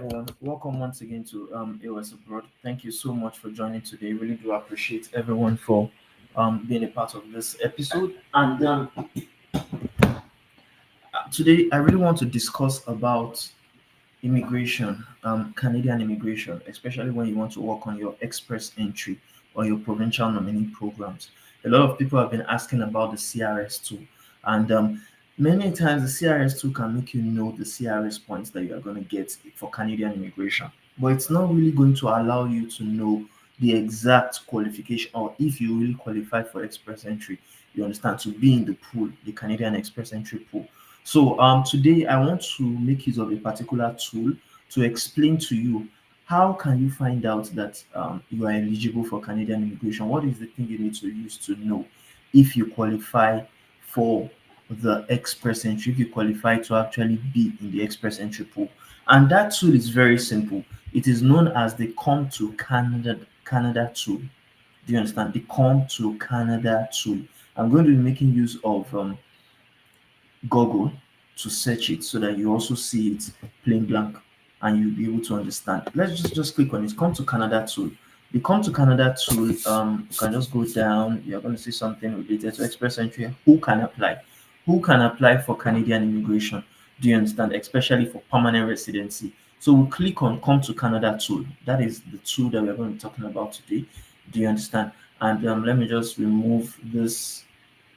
everyone. Welcome once again to A.O.S Abroad. Thank you so much for joining today. Really do appreciate everyone for being a part of this episode. And today, I really want to discuss about immigration, Canadian immigration, especially when you want to work on your express entry or your provincial nominee programs. A lot of people have been asking about the CRS tool, and many times the CRS tool can make you know the CRS points that you are going to get for Canadian immigration, but it's not really going to allow you to know the exact qualification or if you really qualify for express entry. You understand, to be in the pool, the Canadian express entry pool. So today I want to make use of a particular tool to explain to you how can you find out that you are eligible for Canadian immigration. What is the thing you need to use to know if you qualify for the express entry, if you qualify to actually be in the express entry pool. And that tool is very simple. It is known as the Come to Canada tool. Do you understand? The Come to Canada tool. I'm going to be making use of Google to search it so that you also see it plain blank and you'll be able to understand. Let's just click on it. Come to Canada tool. The Come to Canada tool, you can just go down. You're going to see something related to express entry. Who can apply? Who can apply for Canadian immigration? Do you understand? Especially for permanent residency. So we'll click on Come to Canada tool. That is the tool that we're going to be talking about today. Do you understand? And let me just remove this.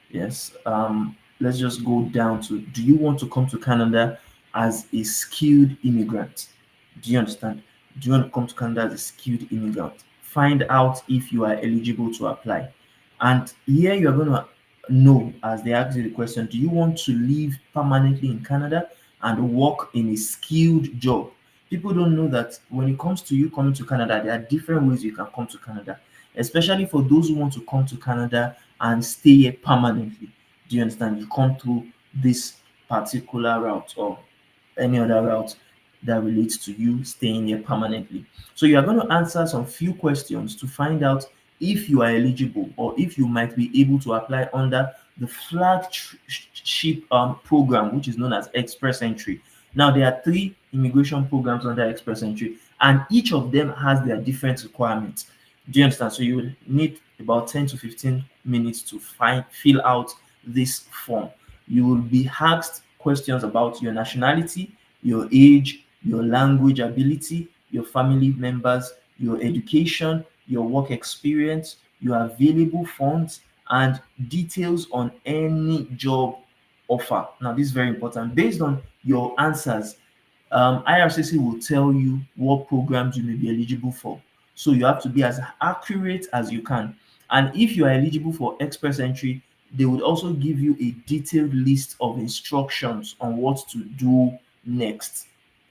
Yes. Let's just go down to, do you want to come to Canada as a skilled immigrant? Do you understand? Do you want to come to Canada as a skilled immigrant? Find out if you are eligible to apply. And here you're going to know, as they ask you the question, do you want to live permanently in Canada and work in a skilled job? People don't know that when it comes to you coming to Canada, there are different ways you can come to Canada, especially for those who want to come to Canada and stay here permanently. Do you understand? You come through this particular route or any other route that relates to you staying here permanently. So you are going to answer some few questions to find out if you are eligible or if you might be able to apply under the flagship program, which is known as Express Entry. Now, there are three immigration programs under Express Entry, and each of them has their different requirements. Do you understand? So you will need about 10 to 15 minutes to fill out this form. You will be asked questions about your nationality, your age, your language ability, your family members, your education, your work experience, your available funds, and details on any job offer. Now, this is very important. Based on your answers, IRCC will tell you what programs you may be eligible for. So you have to be as accurate as you can. And if you are eligible for express entry, they would also give you a detailed list of instructions on what to do next.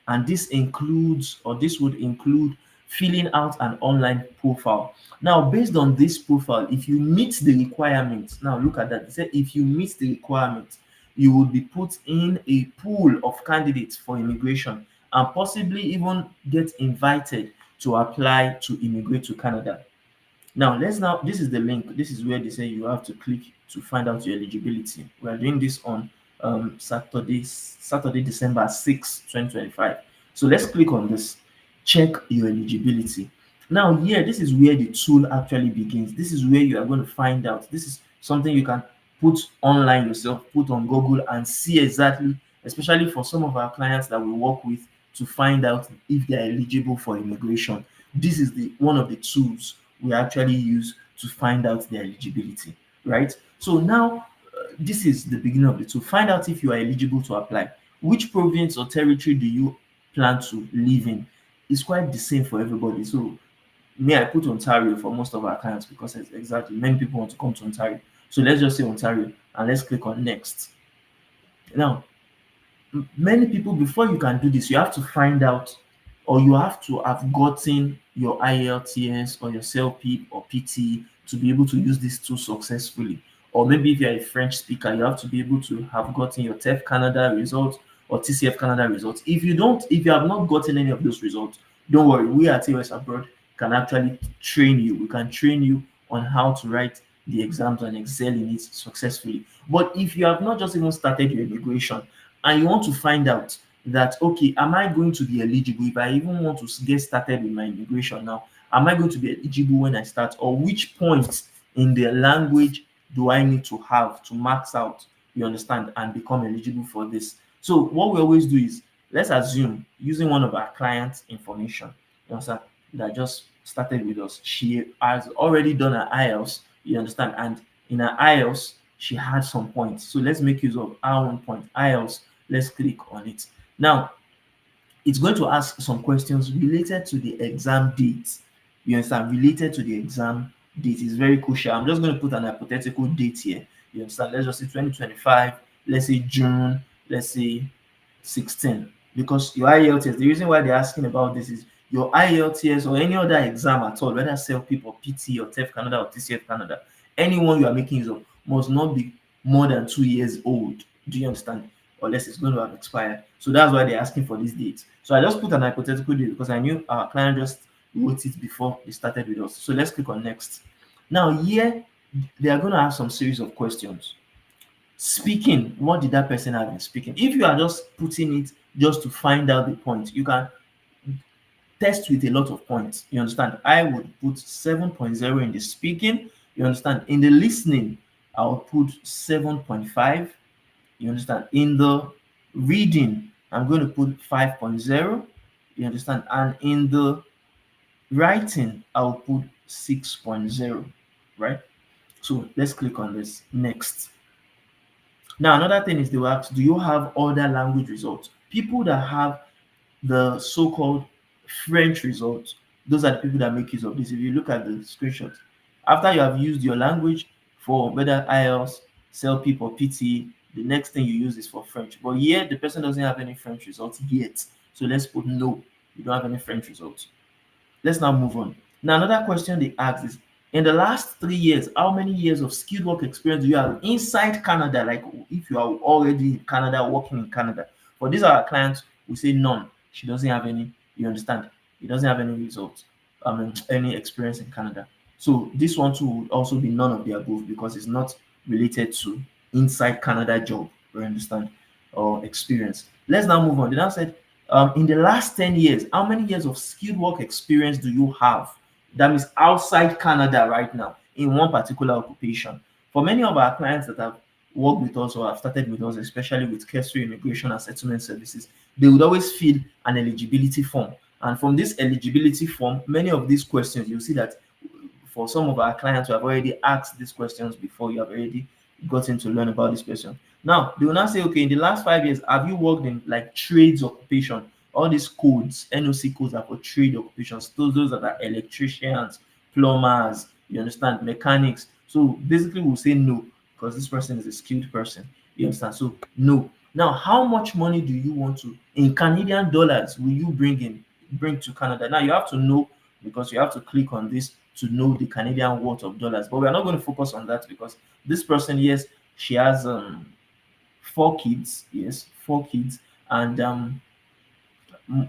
And this would include filling out an online profile. Now, based on this profile, if you meet the requirements, now look at that. It said if you meet the requirements, you will be put in a pool of candidates for immigration and possibly even get invited to apply to immigrate to Canada. Now, this is the link. This is where they say you have to click to find out your eligibility. We are doing this on Saturday, December 6th, 2025. So let's click on this. Check your eligibility. Now, here, this is where the tool actually begins. This is where you are going to find out. This is something you can put online yourself, put on Google and see exactly, especially for some of our clients that we work with, to find out if they are eligible for immigration. This is the one of the tools we actually use to find out their eligibility, right? So now, this is the beginning of the tool. Find out if you are eligible to apply. Which province or territory do you plan to live in? It's quite the same for everybody. So me, I put Ontario for most of our clients because it's exactly many people want to come to Ontario. So let's just say Ontario and let's click on next. Now, many people, before you can do this, you have to find out or you have to have gotten your IELTS or your CELP or PT to be able to use this tool successfully. Or maybe if you're a French speaker, you have to be able to have gotten your TEF Canada results or TCF Canada results. If you have not gotten any of those results, don't worry. We at A.O.S Abroad can actually train you. We can train you on how to write the exams and excel in it successfully. But if you have not just even started your immigration and you want to find out that, okay, am I going to be eligible if I even want to get started with my immigration now? Am I going to be eligible when I start, or which point in the language do I need to have to max out, you understand, and become eligible for this? So what we always do is, let's assume, using one of our clients' information, you understand, that just started with us. She has already done her IELTS, you understand, and in her IELTS, she had some points. So let's make use of our own point, IELTS. Let's click on it. Now, it's going to ask some questions related to the exam date. You understand? Related to the exam date is very crucial. I'm just going to put an hypothetical date here. You understand? Let's just say 2025. Let's say June. Let's say 16. Because your IELTS, the reason why they're asking about this is your IELTS or any other exam at all, whether self-pip or PT or TEF Canada or TCF Canada, anyone you are making use of must not be more than 2 years old. Do you understand? Unless it's going to have expired. So that's why they're asking for this date. So I just put an hypothetical date because I knew our client just wrote it before they started with us. So let's click on next. Now here, they are going to have some series of questions. Speaking, what did that person have in speaking? If you are just putting it just to find out the point, you can test with a lot of points. You understand? I would put 7.0 in the speaking. You understand? In the listening, I would put 7.5. You understand? In the reading, I'm going to put 5.0. You understand? And in the writing, I'll put 6.0. Right? So let's click on this. Next. Now, another thing is they will ask, do you have other language results? People that have the so-called French results, those are the people that make use of this. If you look at the screenshots, after you have used your language for whether IELTS, CELPIP, or PT, the next thing you use is for French. But here, the person doesn't have any French results yet. So let's put no, you don't have any French results. Let's now move on. Now, another question they ask is, in the last 3 years, how many years of skilled work experience do you have inside Canada? Like if you are already in Canada, working in Canada. For these are our clients, we say none. She doesn't have any. You understand? He doesn't have any results, any experience in Canada. So this one too would also be none of the above because it's not related to inside Canada job. You understand? Or experience. Let's now move on. They now said, in the last 10 years, how many years of skilled work experience do you have? That means outside Canada right now in one particular occupation. For many of our clients that have worked with us or have started with us, especially with Kestrel Immigration and Settlement Services, they would always fill an eligibility form. And from this eligibility form, many of these questions, you'll see that for some of our clients who have already asked these questions before, you have already gotten to learn about this question. Now, they will now say, okay, in the last 5 years, have you worked in like trades occupation? All these codes, NOC codes are for trade occupations. Those that are electricians, plumbers, you understand, mechanics. So basically, we'll say no because this person is a skilled person. You understand? So no. Now, how much money do you want to in Canadian dollars will you bring to Canada? Now you have to know because you have to click on this to know the Canadian worth of dollars. But we are not going to focus on that because this person, yes, she has 4 kids, yes, 4 kids, and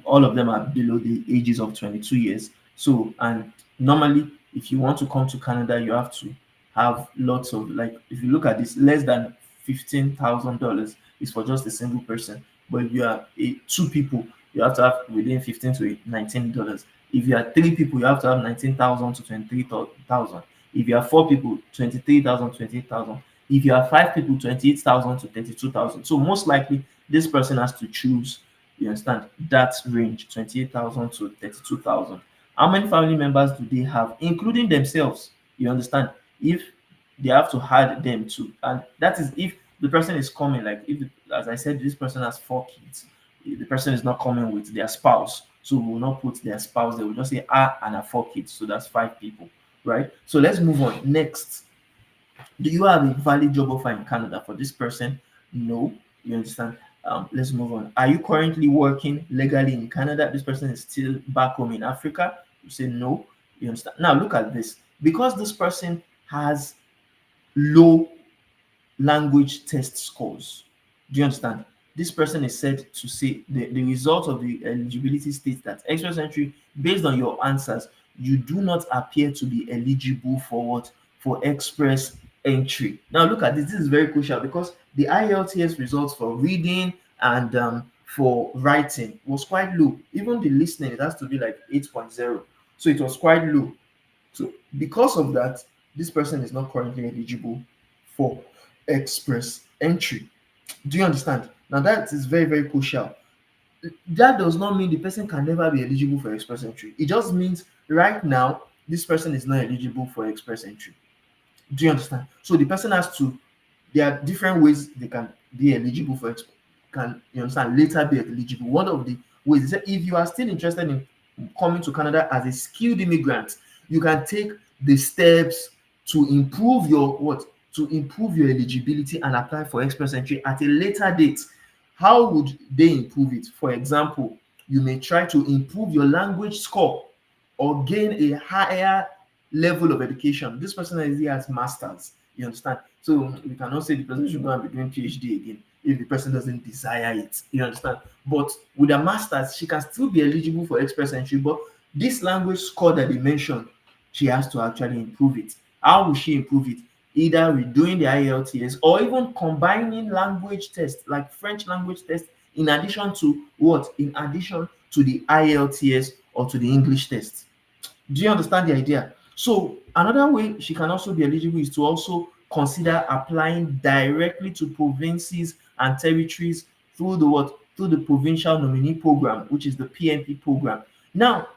all of them are below the ages of 22 years. So, and normally, if you want to come to Canada, you have to have lots of, like, if you look at this, less than $15,000 is for just a single person. But if you are two people, you have to have within 15 to $19. If you are three people, you have to have 19,000 to 23,000. If you are four people, 23,000, 28,000. If you are five people, 28,000 to 32,000. So most likely, this person has to choose, you understand, that range, 28,000 to 32,000. How many family members do they have, including themselves? You understand? If they have to add them to, and that is if the person is coming, like if, as I said, this person has 4 kids, the person is not coming with their spouse. So we will not put their spouse, they will just say and 4 kids. So that's 5 people, right? So let's move on. Next, do you have a valid job offer in Canada for this person? No. You understand? Let's move on. Are you currently working legally in Canada? This person is still back home in Africa. You say no. You understand? Now look at this. Because this person has low language test scores. Do you understand? This person is said to say the result of the eligibility states that express entry, based on your answers, you do not appear to be eligible for what? For express entry. Now look at this. This is very crucial because the IELTS results for reading and for writing was quite low. Even the listening, it has to be like 8.0. So it was quite low. So because of that, this person is not currently eligible for express entry. Do you understand? Now that is very, very crucial. That does not mean the person can never be eligible for express entry. It just means right now this person is not eligible for express entry. Do you understand? So the person has to, there are different ways they can be eligible for can you understand later be eligible. One of the ways is that if you are still interested in coming to Canada as a skilled immigrant, you can take the steps to improve your what to improve your eligibility and apply for express entry at a later date. How would they improve it? For example, you may try to improve your language score or gain a higher level of education. This person already has masters. You understand? So we cannot say the person should go and be doing PhD again if the person doesn't desire it. You understand? But with a master's, she can still be eligible for express entry. But this language score that they mentioned, she has to actually improve it. How will she improve it? Either with doing the IELTS or even combining language tests like French language tests in addition to what? In addition to the IELTS or to the English test. Do you understand the idea? So another way she can also be eligible is to also consider applying directly to provinces and territories through the what? Through the provincial nominee program, which is the PNP program. Now,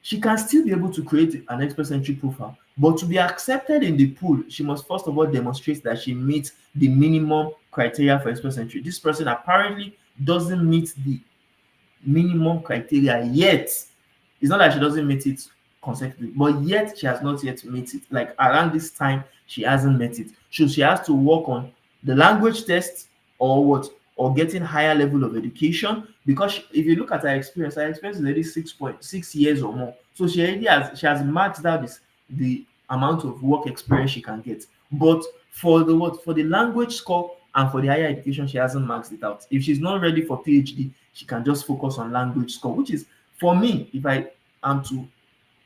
she can still be able to create an express entry profile, but to be accepted in the pool, she must first of all demonstrate that she meets the minimum criteria for express entry. This person apparently doesn't meet the minimum criteria yet. It's not that she doesn't meet it consecutively, but yet she has not yet met it. Like around this time, she hasn't met it. So she has to work on the language test or what, or getting higher level of education. Because if you look at her experience is already 6.6 years or more. So she has maxed out the amount of work experience she can get. But for the what for the language score and for the higher education, she hasn't maxed it out. If she's not ready for PhD, she can just focus on language score, which is for me, if I am to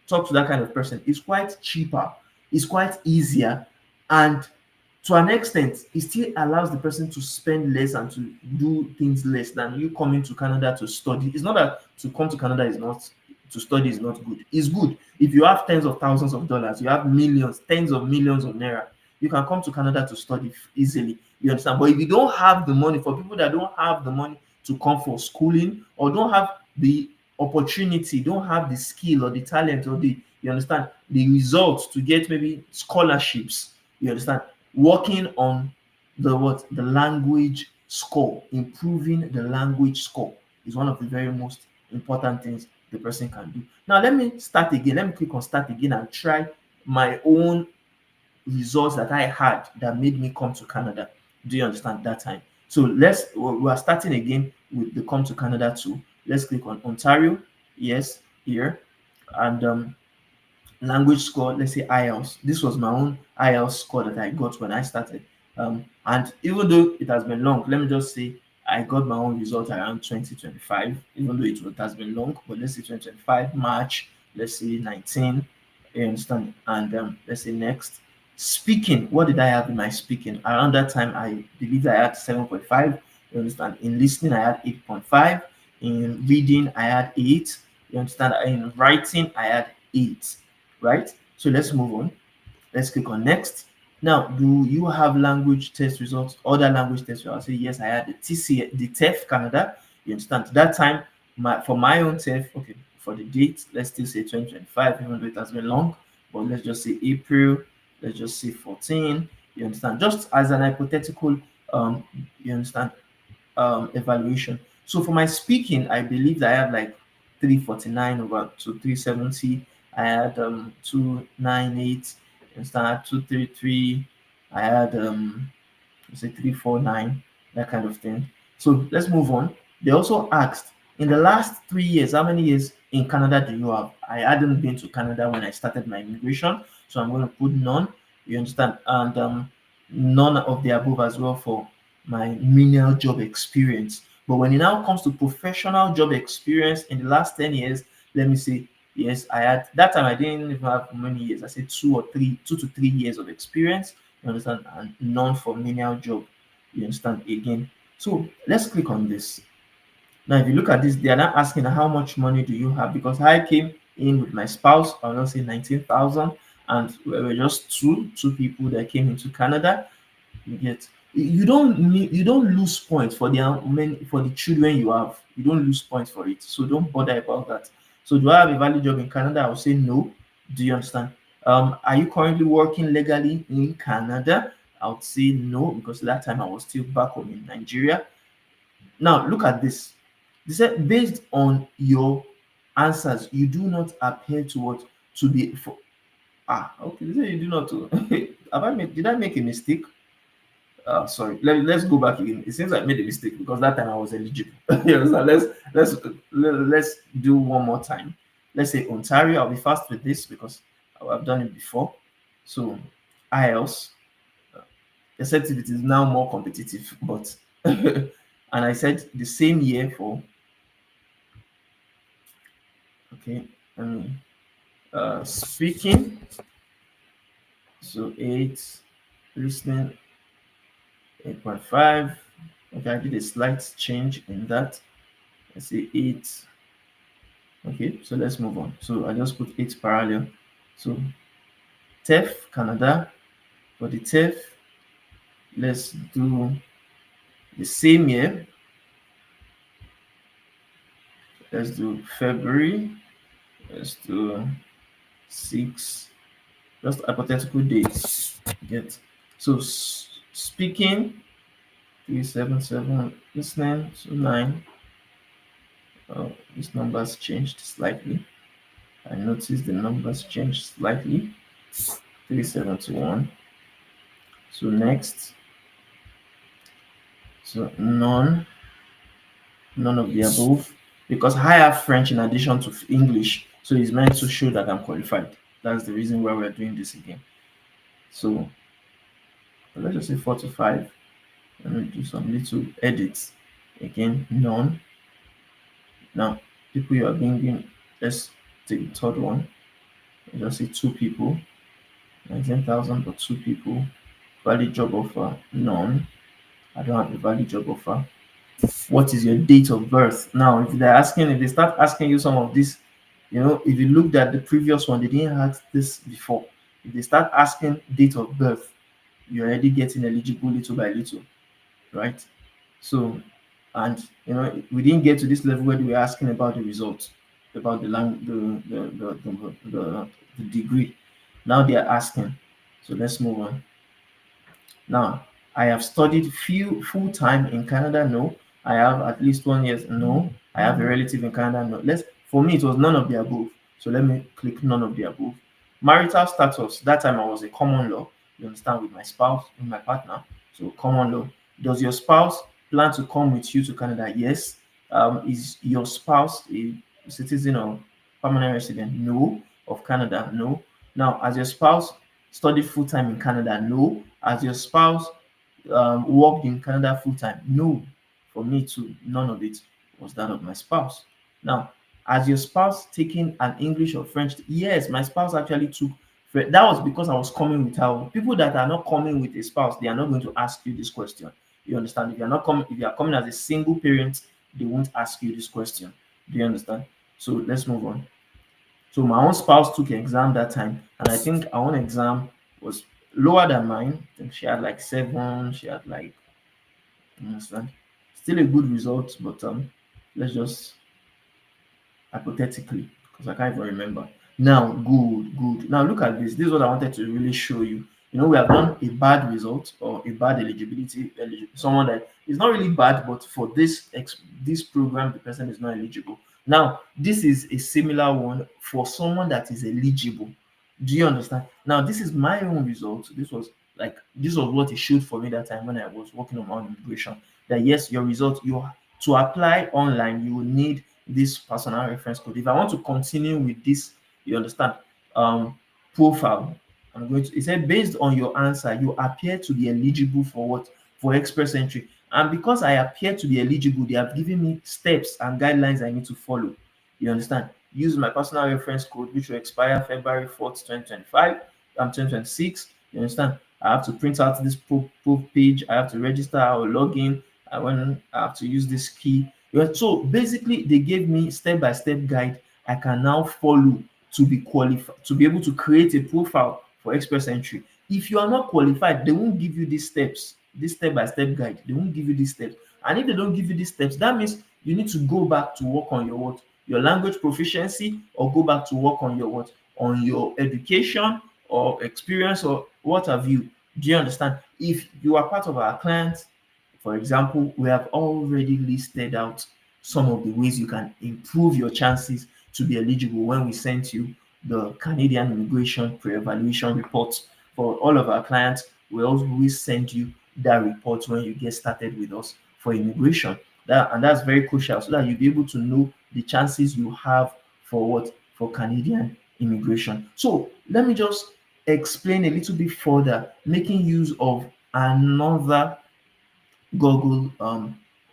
talk to that kind of person, it's quite cheaper, it's quite easier, and to an extent, it still allows the person to spend less and to do things less than you coming to Canada to study. It's not that to come to Canada is not to study is not good. It's good if you have tens of thousands of dollars, you have millions, tens of millions of naira. You can come to Canada to study easily. You understand? But if you don't have the money, for people that don't have the money to come for schooling or don't have the opportunity, don't have the skill or the talent or the you understand the results to get maybe scholarships. You understand? Working on the language score, improving the language score is one of the very most important things the person can do. Now let me start again. Let me click on start again and try my own results that I had that made me come to Canada. Do you understand that time? So we are starting again with the come to Canada tool. Let's click on Ontario. Yes, here. And language score, let's say IELTS. This was my own IELTS score that I got when I started. And even though it has been long, let me just say I got my own result around 2025, even though it has been long, but let's say 2025, March, let's say 19, you understand? And let's say next. Speaking, what did I have in my speaking? Around that time, I believe I had 7.5. You understand? In listening, I had 8.5. In reading, I had 8. You understand? In writing, I had 8, right? So let's move on. Let's click on next. Now, do you have language test results? Other language test results? I'll say yes. I had the TC, the TEF Canada. You understand? That time, for my own TEF, okay, for the date, let's still say 2025, even though it has been long. But let's just say April. Let's just say 14. You understand? Just as an hypothetical, you understand, evaluation. So for my speaking, I believe that I have like 349 over to 370. I had 298 instead of 233. I had say 349, that kind of thing. So let's move on. They also asked in the last 3 years, how many years in Canada do you have? I hadn't been to Canada when I started my immigration, so I'm going to put none. You understand? And none of the above as well for my menial job experience. But when it now comes to professional job experience in the last 10 years, let me say, yes, I had that time I didn't even have many years. I said 2 to 3 years of experience. You understand? And none for menial job. You understand again. So let's click on this. Now, if you look at this, they are not asking how much money do you have, because I came in with my spouse, I'll not say 19,000, and we were just two people that came into Canada. You get, you don't lose points for the many for the children you have. You don't lose points for it, so don't bother about that. So, do I have a valid job in Canada? I would say no. Do you understand? Are you currently working legally in Canada? I would say no, because that time I was still back home in Nigeria. Now, look at this. They said based on your answers, you do not appear to what to be for. Okay. They say you do not. Did I make a mistake? Sorry. Let's go back again. It seems I made a mistake because that time I was eligible. You understand? Let's do one more time. Let's say Ontario. I'll be fast with this because I've done it before. So IELTS, except if it is now more competitive, but and I said the same year for, okay, I mean, speaking, so 8, listening 8.5. Okay, I did a slight change in that. I say 8. Okay, so let's move on. So I just put 8 parallel. So TEF Canada, for the TEF, let's do the same year. Let's do February. Let's do 6. Just hypothetical dates. Get, so speaking 377, listening so 9. Oh, this numbers changed slightly. I noticed the numbers changed slightly. 371. So next, so none of the above, because I have French in addition to English, so it's meant to show that I'm qualified. That's the reason why we're doing this again. So let's just say 4 to 5. Let me do some little edits. Again, none. Now, people you are bringing, let's take the third one. Let's just say 2 people. 19,000 for 2 people. Valid job offer, none. I don't have a valid job offer. What is your date of birth? Now, if they start asking you some of this, if you looked at the previous one, they didn't ask this before. If they start asking date of birth, you're already getting eligible little by little, right? So, and we didn't get to this level where they were asking about the results, about the lang the degree. Now they are asking. So let's move on. Now, I have studied few full time in Canada. No. I have at least 1 year. No. I have a relative in Canada. No. For me, it was none of the above. So let me click none of the above. Marital status. That time I was a common law. You understand, with my spouse, with my partner. So common law. Does your spouse plan to come with you to Canada? Yes. Is your spouse a citizen or permanent resident? No. Of Canada? No. Now, as your spouse studied full time in Canada? No. As your spouse worked in Canada full time? No. For me too, none of it was that of my spouse. Now, has your spouse taken an English or French? Yes, my spouse actually took. That was because I was coming with her. People that are not coming with a spouse, they are not going to ask you this question. You understand? If you are coming as a single parent, they won't ask you this question. Do you understand? So let's move on. So my own spouse took an exam that time, and I think our own exam was lower than mine. I think she had like 7. She had like, you understand, still a good result, but let's just hypothetically, because I can't even remember. Now, good. Now look at this. This is what I wanted to really show you. We have done a bad result or a bad eligibility. Someone that is not really bad, but for this program, the person is not eligible. Now, this is a similar one for someone that is eligible. Do you understand? Now, this is my own result. This was what it showed for me that time when I was working on my own immigration. That yes, your result, to apply online, you will need this personal reference code. If I want to continue with this, you understand, um, profile, I'm going to. It said based on your answer, you appear to be eligible for what? For express entry. And because I appear to be eligible, they have given me steps and guidelines I need to follow. You understand? Use my personal reference code, which will expire February 4th, 2025. 2026. You understand? I have to print out this proof page. I have to register or log in. I have to use this key. So basically, they gave me step-by-step guide I can now follow to be qualified, to be able to create a profile for express entry. If you are not qualified, they won't give you these steps, this step-by-step guide. They won't give you these steps. And if they don't give you these steps, that means you need to go back to work on your what? Your language proficiency, or go back to work on your what? On your education or experience or what have you. Do you understand? If you are part of our clients, for example, we have already listed out some of the ways you can improve your chances to be eligible when we sent you the Canadian Immigration Pre-Evaluation Report. For all of our clients, we always send you that report when you get started with us for immigration. And that's very crucial so that you'll be able to know the chances you have for what? For Canadian immigration. So let me just explain a little bit further, making use of another Google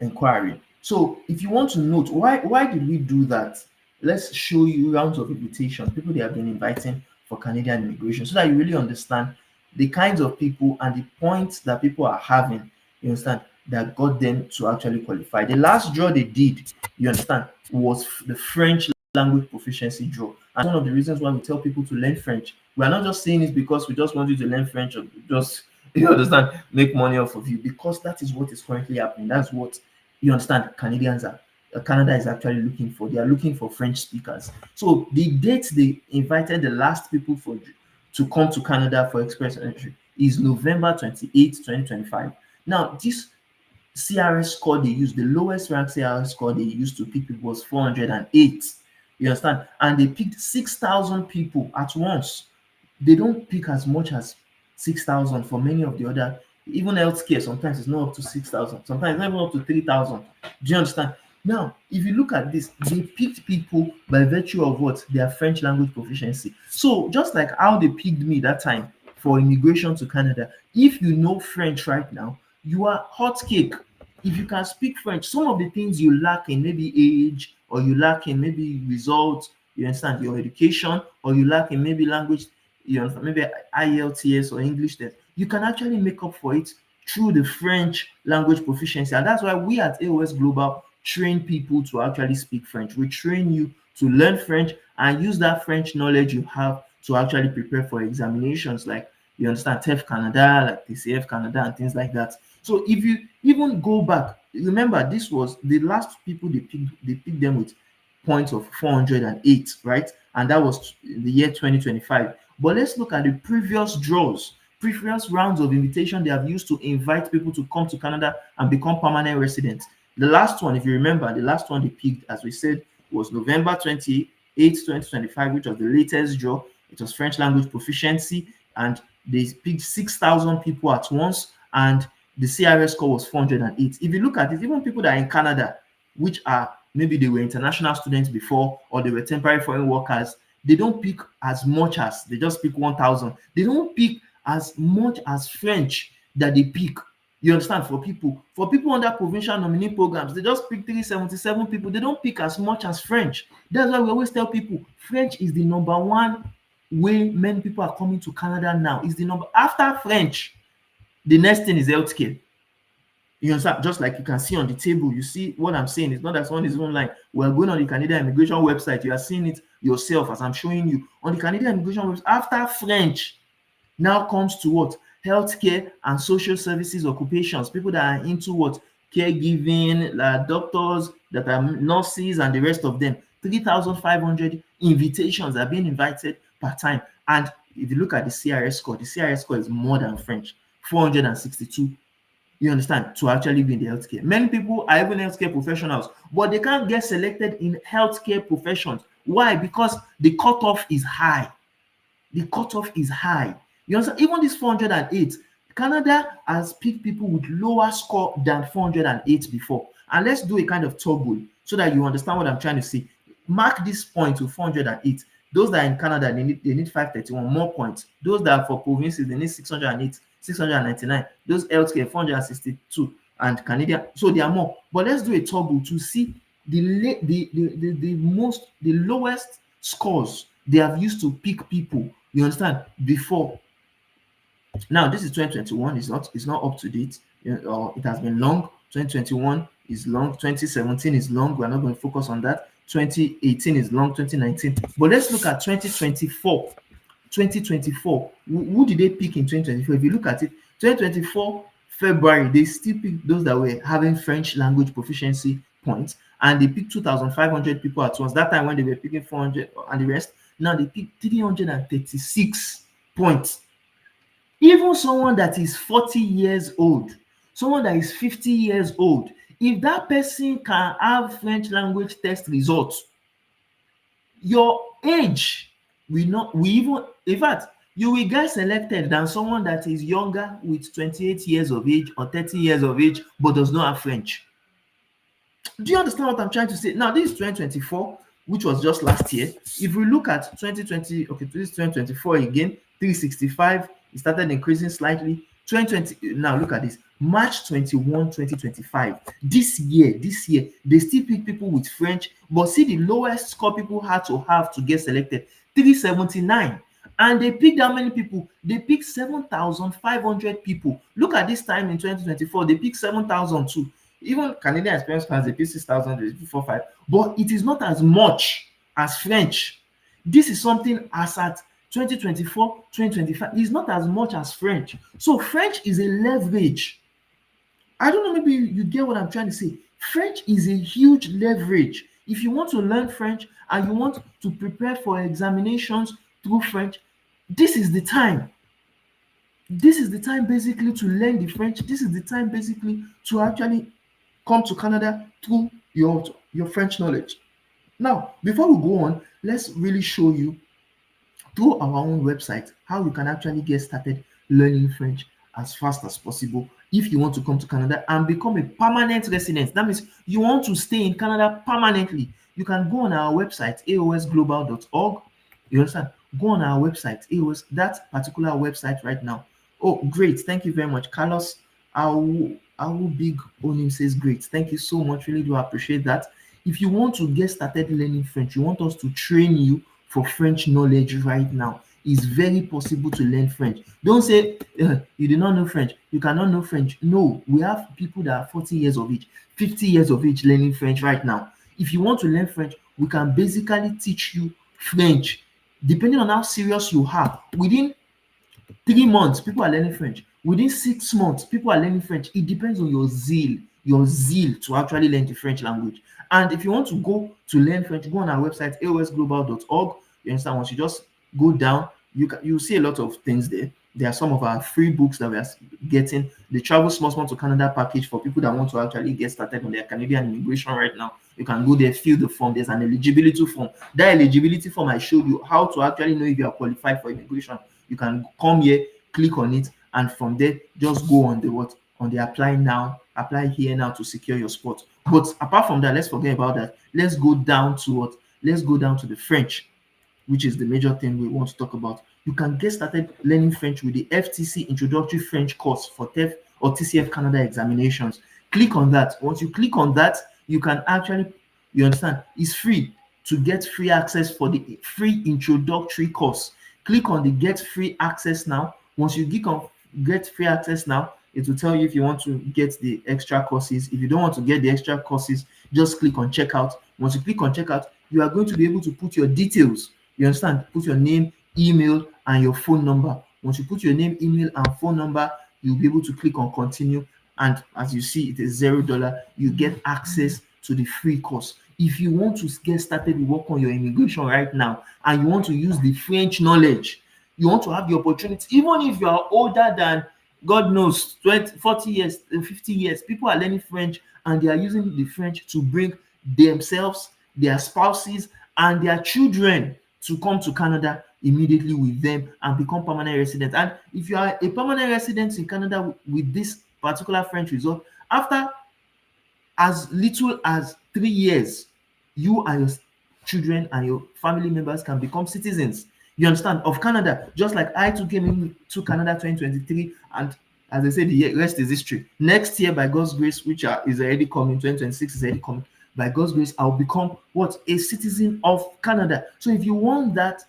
inquiry. So if you want to note why did we do that, let's show you rounds of invitation, people they have been inviting for Canadian immigration, so that you really understand the kinds of people and the points that people are having, you understand, that got them to actually qualify. The last draw they did, you understand, was the French language proficiency draw. And one of the reasons why we tell people to learn French, we are not just saying it because we just want you to learn French or just you understand, make money off of you, because that is what is currently happening. That's what you understand. Canada is actually looking for. They are looking for French speakers. So the date they invited the last people for to come to Canada for express entry is November 28th, 2025. Now this CRS score they used, the lowest rank CRS score they used to pick people was 408. You understand? And they picked 6,000 people at once. They don't pick as much as 6,000 for many of the other, even healthcare. Sometimes it's not up to 6,000, sometimes not even up to 3,000. Do you understand? Now, if you look at this, they picked people by virtue of what? Their French language proficiency. So, just like how they picked me that time for immigration to Canada, if you know French right now, you are hot cake. If you can speak French, some of the things you lack in maybe age, or you lack in maybe results, you understand, your education, or you lack in maybe language, you understand, maybe IELTS or English test, you can actually make up for it through the French language proficiency. And that's why we at A.O.S Global train people to actually speak French. We train you to learn French and use that French knowledge you have to actually prepare for examinations like, you understand, TEF Canada, like TCF Canada, and things like that. So if you even go back, remember this was the last people they picked them with points of 408, right? And that was the year 2025. But let's look at the previous draws, previous rounds of invitation they have used to invite people to come to Canada and become permanent residents. The last one, if you remember, the last one they picked, as we said, was November 28th, 2025, which was the latest draw. It was French language proficiency, and they picked 6,000 people at once, and the CRS score was 408. If you look at it, even people that are in Canada, which are maybe they were international students before or they were temporary foreign workers, they don't pick as much as, they just pick 1,000. They don't pick as much as French that they pick. You understand? For people under provincial nominee programs, they just pick 377 people. They don't pick as much as French. That's why we always tell people French is the number one way many people are coming to Canada now. Is the number after French. The next thing is healthcare. You understand? Just like you can see on the table, you see what I'm saying. It's not that someone is online. We're going on the Canadian immigration website. You are seeing it yourself as I'm showing you. On the Canadian immigration website, after French, now comes to what? Healthcare and social services occupations. People that are into what? Caregiving, doctors, that are nurses, and the rest of them. 3,500 invitations are being invited per time. And if you look at the CRS score, the CRS score is more than French, 462. You understand? To actually be in the healthcare. Many people are even healthcare professionals, but they can't get selected in healthcare professions. Why? Because the cutoff is high. The cutoff is high. You understand? Even this 408, Canada has picked people with lower score than 408 before. And let's do a kind of toggle so that you understand what I'm trying to say. Mark this point to 408. Those that are in Canada, they need 531 more points. Those that are for provinces, they need 608, 699. Those healthcare 462, and Canadian. So there are more. But let's do a toggle to see the lowest scores they have used to pick people. You understand? Before. Now this is 2021. It's not up to date. Or it has been long. 2021 is long, 2017 is long. We're not going to focus on that. 2018 is long, 2019. But let's look at 2024. 2024. Who did they pick in 2024? If you look at it, 2024 February, they still picked those that were having French language proficiency points, and they picked 2,500 people at once. That time when they were picking 400 and the rest, now they picked 336 points. Even someone that is 40 years old, someone that is 50 years old, if that person can have French language test results, your age will not, we even, in fact, you will get selected than someone that is younger with 28 years of age or 30 years of age but does not have French. Do you understand what I'm trying to say? Now, this is 2024, which was just last year. If we look at 2020, okay, this is 2024 again, 365, it started increasing slightly. 2020, now look at this, March 21, 2025. This year, they still pick people with French, but see the lowest score people had to have to get selected, 379. And they picked how many people? They picked 7,500 people. Look at this time in 2024, they picked 7,002. Even Canadian experience plans, they pick 6,000, they pick 4,500, but it is not as much as French. This is something as at 2024, 2025, it's not as much as French. So French is a leverage. I don't know, maybe you get what I'm trying to say. French is a huge leverage. If you want to learn French and you want to prepare for examinations through French, this is the time. This is the time basically to learn the French. This is the time basically to actually come to Canada through your French knowledge. Now, before we go on, let's really show you through our own website how you can actually get started learning French as fast as possible if you want to come to Canada and become a permanent resident. That means you want to stay in Canada permanently. You can go on our website, aosglobal.org. You understand? Go on our website, AOS, that particular website right now. Oh, great. Thank you very much. Carlos, our big Onim says great. Thank you so much. Really do appreciate that. If you want to get started learning French, you want us to train you for French knowledge right now, it's very possible to learn French. Don't say you do not know French, you cannot know French. No, we have people that are 40 years of age, 50 years of age learning French right now. If you want to learn French, we can basically teach you French depending on how serious you are. Within 3 months, people are learning French. Within 6 months, people are learning French. It depends on your zeal to actually learn the French language. And if you want to go to learn French, go on our website, aosglobal.org. You understand? Once you just go down, you'll see a lot of things there. There are some of our free books that we are getting. The Travel Small to Canada package for people that want to actually get started on their Canadian immigration right now. You can go there, fill the form. There's an eligibility form. That eligibility form, I showed you how to actually know if you are qualified for immigration. You can come here, click on it, and from there, just go on the apply here now to secure your spot. But apart from that, let's forget about that. Let's go down to the French, which is the major thing we want to talk about. You can get started learning French with the FTC Introductory French course for TEF or TCF Canada examinations. Click on that. Once you click on that, you can actually, you understand, it's free to get free access for the free introductory course. Click on the get free access now. Once you click on get free access now, it will tell you if you want to get the extra courses. If you don't want to get the extra courses, just click on checkout. Once you click on checkout, you are going to be able to put your details. You understand? Put your name, email, and your phone number. Once you put your name, email, and phone number, you'll be able to click on continue. And as you see, it is $0. You get access to the free course. If you want to get started with work on your immigration right now, and you want to use the French knowledge, you want to have the opportunity, even if you are older than, God knows, 20, 40 years, 50 years, people are learning French and they are using the French to bring themselves, their spouses, and their children to come to Canada immediately with them and become permanent residents. And if you are a permanent resident in Canada with this particular French result, after as little as 3 years, you and your children and your family members can become citizens, you understand, of Canada. Just like I too came into Canada 2023, and as I said, the rest is history. Next year, by God's grace, which is already coming, 2026 is already coming, by God's grace, I'll become what? A citizen of Canada. So if you want that,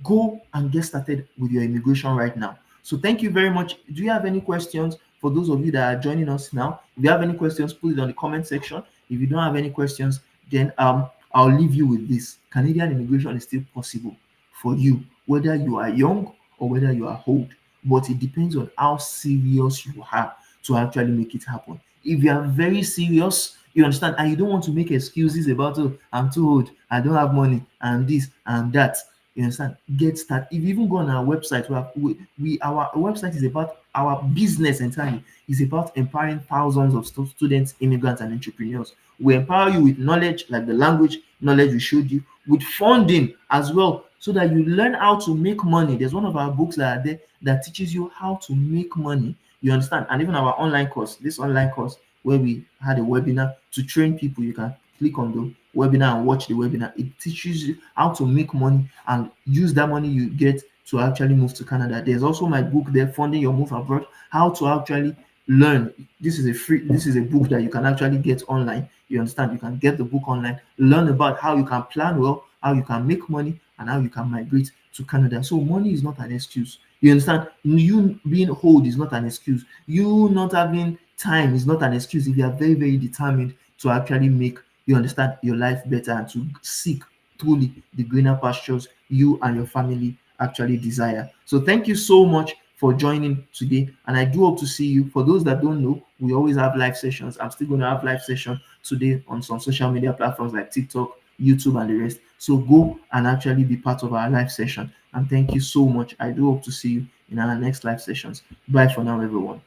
go and get started with your immigration right now. So thank you very much. Do you have any questions? For those of you that are joining us now, if you have any questions, put it on the comment section. If you don't have any questions, then I'll leave you with this. Canadian immigration is still possible for you, whether you are young or whether you are old. But it depends on how serious you are to actually make it happen. If you are very serious, you understand, and you don't want to make excuses about, oh, I'm too old, I don't have money, and this and that. You understand? Get started. If you even go on our website, our website is about our business entirely. It's about empowering thousands of students, immigrants, and entrepreneurs. We empower you with knowledge, like the language knowledge we showed you, with funding as well, so that you learn how to make money. There's one of our books that are there that teaches you how to make money. You understand? And even our online course, this online course where we had a webinar to train people, you can click on the webinar and watch the webinar. It teaches you how to make money and use that money you get to actually move to Canada. There's also my book there, Funding Your Move Abroad, how to actually learn. This is a book that you can actually get online. You understand? You can get the book online, learn about how you can plan well, how you can make money, and how you can migrate to Canada. So money is not an excuse. You understand? You being old is not an excuse. You not having time is not an excuse if you are very, very determined to actually make, you understand, your life better and to seek truly the greener pastures you and your family actually desire. So thank you so much for joining today, and I do hope to see you. For those that don't know, we always have live sessions. I'm still going to have live session today on some social media platforms like TikTok, YouTube, and the rest. So go and actually be part of our live session. And thank you so much. I do hope to see you in our next live sessions. Bye for now, everyone.